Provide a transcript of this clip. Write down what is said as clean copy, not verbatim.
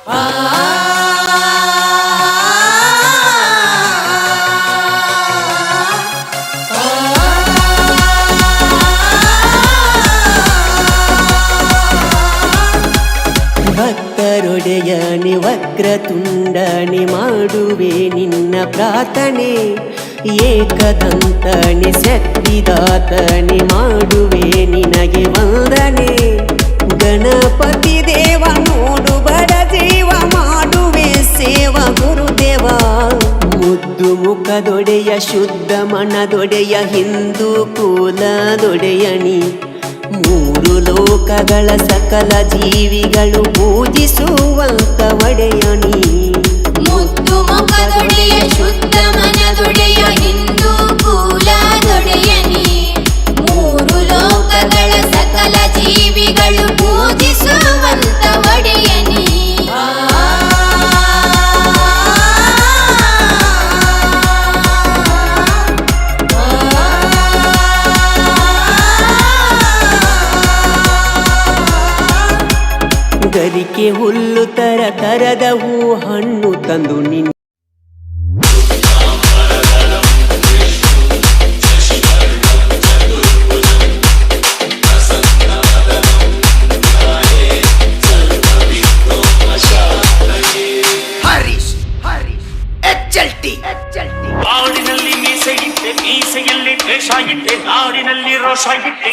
ಭಕ್ತರೊಡೆಯನಿ ವಕ್ರತುಂಡನಿ ಮಾಡುವೆ ನಿನ್ನ ಪ್ರಾರ್ಥನೆ, ಏಕದಂತನಿ ಶಕ್ತಿದಾತನಿ ಮಾಡುವೆ ನಿನಗೆ ವಂದನೆ. ಗಣಪತಿ ದೇವ ನೋಡು ಬಡ ಜೀವ ಮಾಡುವೆ ಸೇವ ಗುರುದೇವ. ಮುದ್ದು ಮುಖದೊಡೆಯ ಶುದ್ಧ ಮನದೊಡೆಯ ಹಿಂದೂ ಕುಲದೊಡೆಯನಿ, ಮೂರು ಲೋಕಗಳ ಸಕಲ ಜೀವಿಗಳು ಪೂಜಿಸುವಂತ ಒಡೆಯನಿ. ಮುದ್ದು ಮುಖದೊಡೆಯ ಶುದ್ಧ ಮನದೊಡೆಯ ಹಿಂದೂ ಕುಲದೊಡೆಯನಿ, ಮೂರು ಲೋಕಗಳ ಸಕಲ ಜೀವಿಗಳು ಪೂಜಿಸುವಂತ ಒಡೆಯನಿ. ಗರಿಕೆ ಹುಲ್ಲು ತರದ ಹೂ ಹಣ್ಣು ತಂದು ನಿನ್ನ ನಾಡಿನಲ್ಲಿ ಮೀಸೆ ಇಟ್ಟೆ, ಮೀಸೆಯಲ್ಲಿ ದ್ವೇಷ ಇಟ್ಟೆ, ನಾಡಿನಲ್ಲಿ ರೋಷ ಇಟ್ಟೆ.